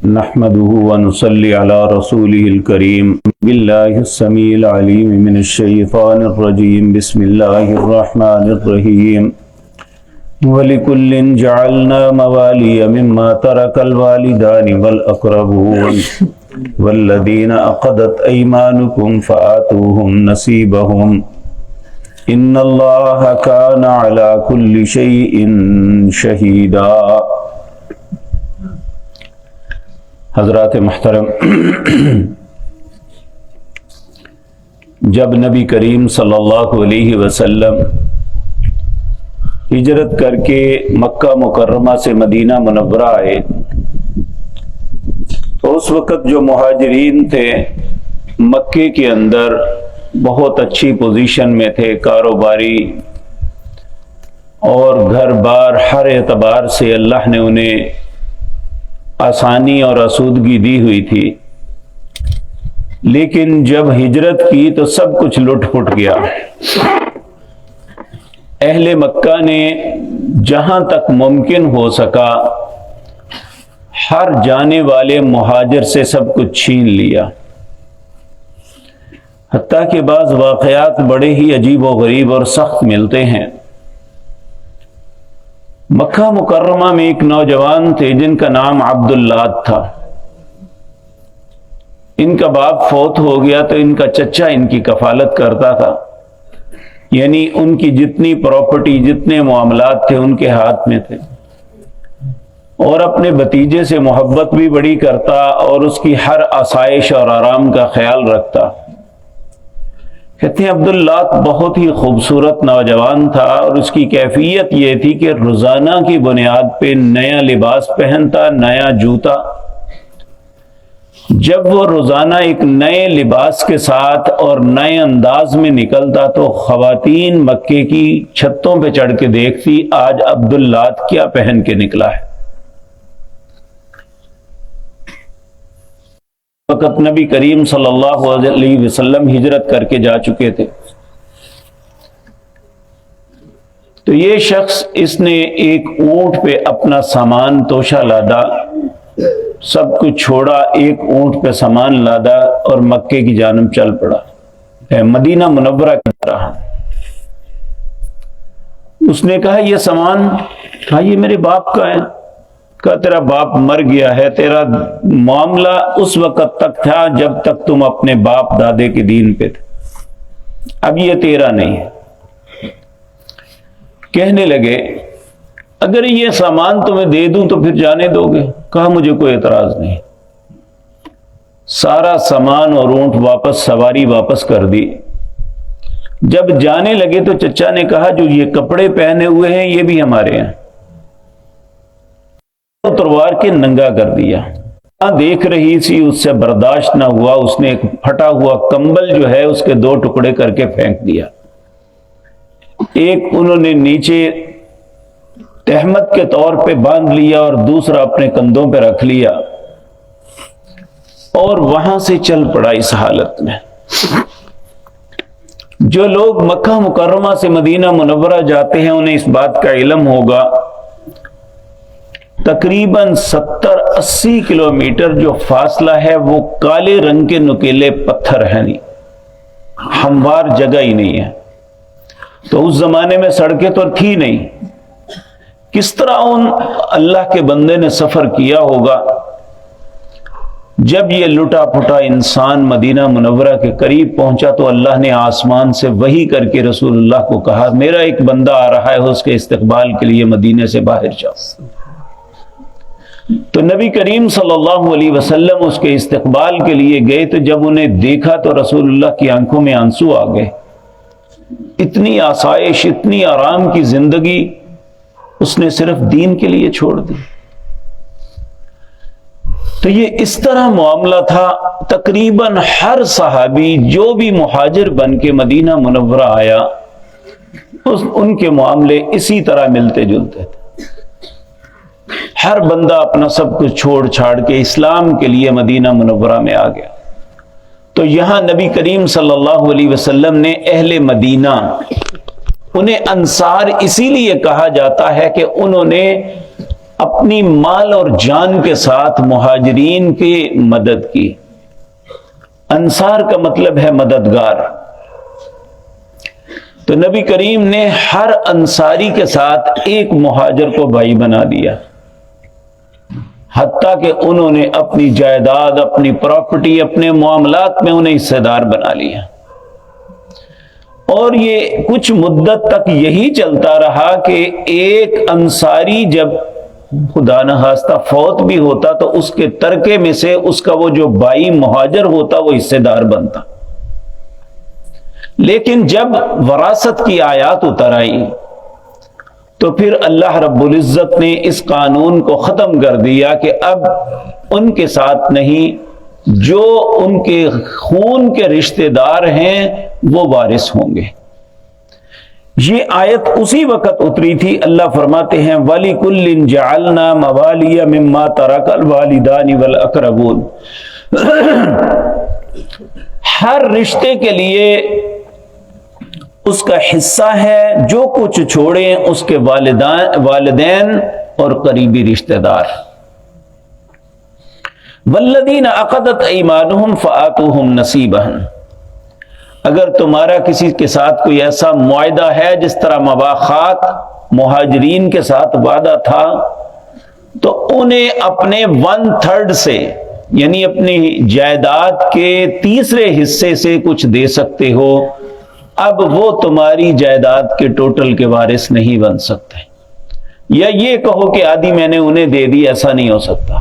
نحمده ونصلي على رسوله الكريم بالله السميع العليم من الشيطان الرجيم بسم الله الرحمن الرحيم ولكل جعلنا موالي مما ترك الوالدان والأقربون والذين عقدت أيمانكم فآتوهم نصيبهم إن الله كان على كل شيء شهيدا۔ حضرات محترم، جب نبی کریم صلی اللہ علیہ وسلم ہجرت کر کے مکہ مکرمہ سے مدینہ منورہ آئے تو اس وقت جو مہاجرین تھے مکے کے اندر بہت اچھی پوزیشن میں تھے، کاروباری اور گھر بار ہر اعتبار سے اللہ نے انہیں آسانی اور آسودگی دی ہوئی تھی، لیکن جب ہجرت کی تو سب کچھ لٹ پٹ گیا۔ اہل مکہ نے جہاں تک ممکن ہو سکا ہر جانے والے مہاجر سے سب کچھ چھین لیا، حتیٰ کہ بعض واقعات بڑے ہی عجیب و غریب اور سخت ملتے ہیں۔ مکہ مکرمہ میں ایک نوجوان تھے جن کا نام عبداللہ تھا۔ ان کا باپ فوت ہو گیا تو ان کا چچا ان کی کفالت کرتا تھا، یعنی ان کی جتنی پراپرٹی جتنے معاملات تھے ان کے ہاتھ میں تھے، اور اپنے بھتیجے سے محبت بھی بڑی کرتا اور اس کی ہر آسائش اور آرام کا خیال رکھتا۔ کہتے ہیں عبداللہ بہت ہی خوبصورت نوجوان تھا، اور اس کی کیفیت یہ تھی کہ روزانہ کی بنیاد پہ نیا لباس پہنتا، نیا جوتا۔ جب وہ روزانہ ایک نئے لباس کے ساتھ اور نئے انداز میں نکلتا تو خواتین مکے کی چھتوں پہ چڑھ کے دیکھتی آج عبداللہ کیا پہن کے نکلا ہے۔ وقت نبی کریم صلی اللہ علیہ وسلم ہجرت کر کے جا چکے تھے، تو یہ شخص اس نے ایک اونٹ پہ اپنا سامان توشہ لادا، سب کچھ چھوڑا، ایک اونٹ پہ سامان لادا اور مکے کی جانب چل پڑا، مدینہ منورہ کی طرح۔ اس نے کہا یہ سامان، کہا یہ میرے باپ کا ہے۔ کہا تیرا باپ مر گیا ہے، تیرا معاملہ اس وقت تک تھا جب تک تم اپنے باپ دادے کے دین پہ تھے، اب یہ تیرا نہیں ہے۔ کہنے لگے اگر یہ سامان تمہیں دے دوں تو پھر جانے دو گے؟ کہا مجھے کوئی اعتراض نہیں۔ سارا سامان اور اونٹ واپس، سواری واپس کر دی۔ جب جانے لگے تو چچا نے کہا جو یہ کپڑے پہنے ہوئے ہیں یہ بھی ہمارے ہیں، تلوار کے ننگا کر دیا۔ دیکھ رہی تھی، اس سے برداشت نہ ہوا، اس نے ایک پھٹا ہوا کمبل جو ہے اس کے 2 ٹکڑے کر کے پھینک دیا۔ ایک انہوں نے نیچے تہمت کے طور پہ باندھ لیا اور دوسرا اپنے کندھوں پہ رکھ لیا، اور وہاں سے چل پڑا اس حالت میں۔ جو لوگ مکہ مکرمہ سے مدینہ منورہ جاتے ہیں انہیں اس بات کا علم ہوگا، تقریباً 70-80 کلومیٹر جو فاصلہ ہے وہ کالے رنگ کے نکیلے پتھر ہیں، نہیں ہموار جگہ ہی نہیں ہے۔ تو اس زمانے میں سڑکیں تو تھی نہیں، کس طرح ان اللہ کے بندے نے سفر کیا ہوگا۔ جب یہ لٹا پھٹا انسان مدینہ منورہ کے قریب پہنچا تو اللہ نے آسمان سے وحی کر کے رسول اللہ کو کہا میرا ایک بندہ آ رہا ہے، اس کے استقبال کے لیے مدینے سے باہر جاؤ۔ تو نبی کریم صلی اللہ علیہ وسلم اس کے استقبال کے لیے گئے، تو جب انہیں دیکھا تو رسول اللہ کی آنکھوں میں آنسو آ گئے۔ اتنی آسائش، اتنی آرام کی زندگی اس نے صرف دین کے لیے چھوڑ دی۔ تو یہ اس طرح معاملہ تھا۔ تقریباً ہر صحابی جو بھی مہاجر بن کے مدینہ منورہ آیا ان کے معاملے اسی طرح ملتے جلتے تھے۔ ہر بندہ اپنا سب کچھ چھوڑ چھاڑ کے اسلام کے لیے مدینہ منورہ میں آ گیا۔ تو یہاں نبی کریم صلی اللہ علیہ وسلم نے اہل مدینہ، انہیں انصار اسی لیے کہا جاتا ہے کہ انہوں نے اپنی مال اور جان کے ساتھ مہاجرین کی مدد کی۔ انصار کا مطلب ہے مددگار۔ تو نبی کریم نے ہر انصاری کے ساتھ ایک مہاجر کو بھائی بنا دیا، حتیٰ کہ انہوں نے اپنی جائیداد، اپنی پراپرٹی، اپنے معاملات میں انہیں حصے دار بنا لیا۔ اور یہ کچھ مدت تک یہی چلتا رہا کہ ایک انصاری جب خدا نخواستہ فوت بھی ہوتا تو اس کے ترکے میں سے اس کا وہ جو بھائی مہاجر ہوتا وہ حصے دار بنتا۔ لیکن جب وراثت کی آیات اتر آئی تو پھر اللہ رب العزت نے اس قانون کو ختم کر دیا کہ اب ان کے ساتھ نہیں، جو ان کے خون کے رشتہ دار ہیں وہ وارث ہوں گے۔ یہ آیت اسی وقت اتری تھی۔ اللہ فرماتے ہیں وَلِكُلٍّ جَعَلْنَا مَوَالِيَ مِمَّا تَرَكَ الْوَالِدَانِ وَالْأَقْرَبُونَ، ہر رشتے کے لیے اس کا حصہ ہے، جو کچھ چھوڑیں اس کے والدین اور قریبی رشتہ دار۔ وَالَّذِينَ عَقَدَتْ أَيْمَانُهُمْ فَآتُوهُمْ نَصِيبَهُمْ، اگر تمہارا کسی کے ساتھ کوئی ایسا معاہدہ ہے جس طرح مواخات مہاجرین کے ساتھ وعدہ تھا، تو انہیں اپنے 1/3 سے، یعنی اپنی جائیداد کے تیسرے حصے سے کچھ دے سکتے ہو۔ اب وہ تمہاری جائیداد کے ٹوٹل کے وارث نہیں بن سکتے، یا یہ کہو کہ آدھی میں نے انہیں دے دی، ایسا نہیں ہو سکتا۔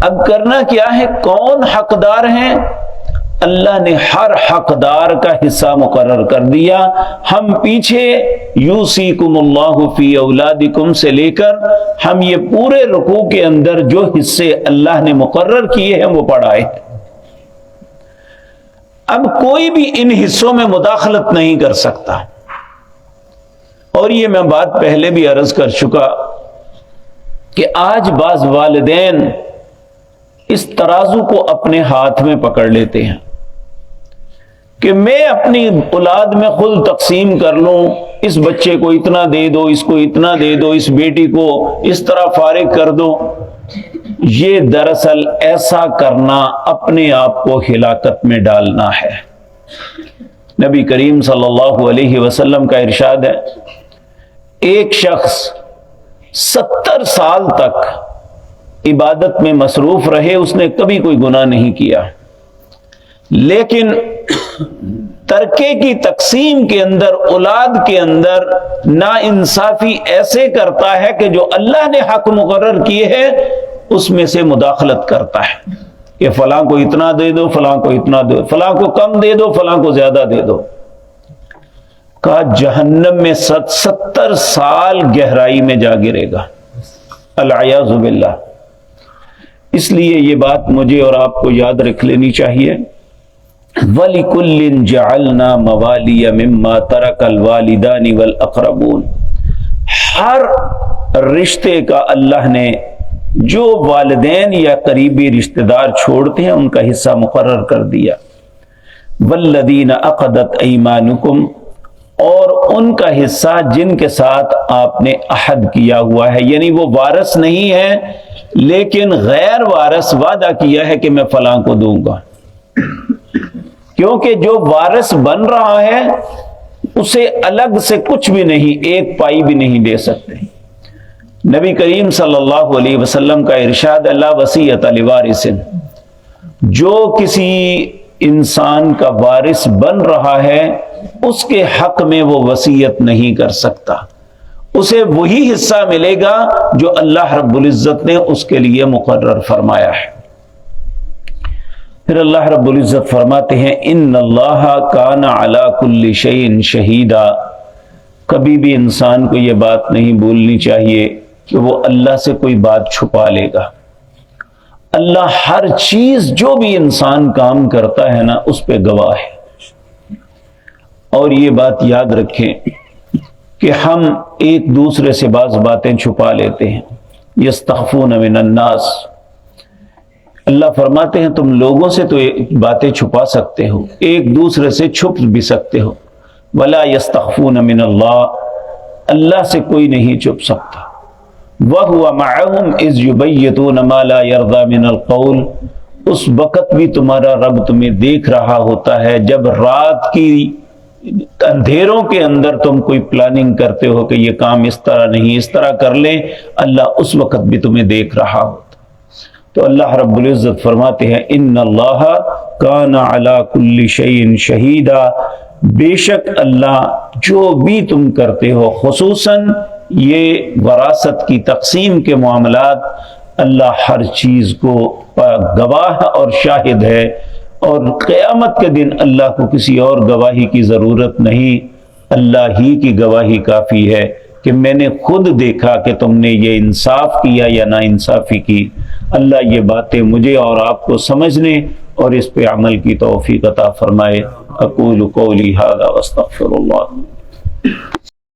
اب کرنا کیا ہے؟ کون حقدار ہیں؟ اللہ نے ہر حقدار کا حصہ مقرر کر دیا۔ ہم پیچھے یوصیکم اللہ فی اولادکم سے لے کر ہم یہ پورے رکوع کے اندر جو حصے اللہ نے مقرر کیے ہیں وہ پڑھائے۔ اب کوئی بھی ان حصوں میں مداخلت نہیں کر سکتا۔ اور یہ میں بات پہلے بھی عرض کر چکا کہ آج بعض والدین اس ترازو کو اپنے ہاتھ میں پکڑ لیتے ہیں کہ میں اپنی اولاد میں خود تقسیم کر لوں، اس بچے کو اتنا دے دو، اس کو اتنا دے دو، اس بیٹی کو اس طرح فارغ کر دو۔ یہ دراصل ایسا کرنا اپنے آپ کو ہلاکت میں ڈالنا ہے۔ نبی کریم صلی اللہ علیہ وسلم کا ارشاد ہے، ایک شخص 70 سال تک عبادت میں مصروف رہے، اس نے کبھی کوئی گناہ نہیں کیا، لیکن ترکے کی تقسیم کے اندر، اولاد کے اندر ناانصافی ایسے کرتا ہے کہ جو اللہ نے حق مقرر کیے ہیں اس میں سے مداخلت کرتا ہے کہ فلاں کو اتنا دے دو، فلاں کو اتنا دو، فلاں کو کم دے دو، فلاں کو زیادہ دے دو۔ کہا جہنم میں 70 سال گہرائی میں جا گرے گا، العیاذ باللہ۔ اس لیے یہ بات مجھے اور آپ کو یاد رکھ لینی چاہیے، وَلِكُلٍّ جَعَلْنَا مَوَالِيَ مِمَّا تَرَكَ الْوَالِدَانِ وَالْأَقْرَبُونَ، ہر رشتے کا اللہ نے جو والدین یا قریبی رشتہ دار چھوڑتے ہیں ان کا حصہ مقرر کر دیا۔ وَالَّذِينَ عَقَدَتْ أَيْمَانُكُمْ، اور ان کا حصہ جن کے ساتھ آپ نے عہد کیا ہوا ہے، یعنی وہ وارث نہیں ہے لیکن غیر وارث وعدہ کیا ہے کہ میں فلاں کو دوں گا، کیونکہ جو وارث بن رہا ہے اسے الگ سے کچھ بھی نہیں، ایک پائی بھی نہیں دے سکتے۔ نبی کریم صلی اللہ علیہ وسلم کا ارشاد، لا وصیۃ لوارث، جو کسی انسان کا وارث بن رہا ہے اس کے حق میں وہ وصیت نہیں کر سکتا، اسے وہی حصہ ملے گا جو اللہ رب العزت نے اس کے لیے مقرر فرمایا ہے۔ پھر اللہ رب العزت فرماتے ہیں، ان اللہ کان علی کل شیء شہیدا، کبھی بھی انسان کو یہ بات نہیں بھولنی چاہیے کہ وہ اللہ سے کوئی بات چھپا لے گا۔ اللہ ہر چیز جو بھی انسان کام کرتا ہے نا اس پہ گواہ ہے۔ اور یہ بات یاد رکھیں کہ ہم ایک دوسرے سے بعض باتیں چھپا لیتے ہیں، یستخفون من الناس، اللہ فرماتے ہیں تم لوگوں سے تو باتیں چھپا سکتے ہو، ایک دوسرے سے چھپ بھی سکتے ہو، ولا یستخفون من اللہ، اللہ سے کوئی نہیں چھپ سکتا۔ وَهُوَ مَعَهُمْ إِذْ يُبَيِّتُونَ مَا لَا يَرْضَى مِنَ الْقَوْلِ، اس وقت بھی تمہارا رب تمہیں دیکھ رہا ہوتا ہے جب رات کی اندھیروں کے اندر تم کوئی پلاننگ کرتے ہو کہ یہ کام اس طرح نہیں اس طرح کر لیں، اللہ اس وقت بھی تمہیں دیکھ رہا ہوتا۔ تو اللہ رب العزت فرماتے ہیں ان اللہ کان علی کل شیء شہیدا، بے شک اللہ جو بھی تم کرتے ہو، خصوصاً یہ وراثت کی تقسیم کے معاملات، اللہ ہر چیز کو گواہ اور شاہد ہے، اور قیامت کے دن اللہ کو کسی اور گواہی کی ضرورت نہیں، اللہ ہی کی گواہی کافی ہے کہ میں نے خود دیکھا کہ تم نے یہ انصاف کیا یا نا انصافی کی۔ اللہ یہ باتیں مجھے اور آپ کو سمجھنے اور اس پہ عمل کی توفیق عطا فرمائے۔ اقول قولی ھذا واستغفر اللہ۔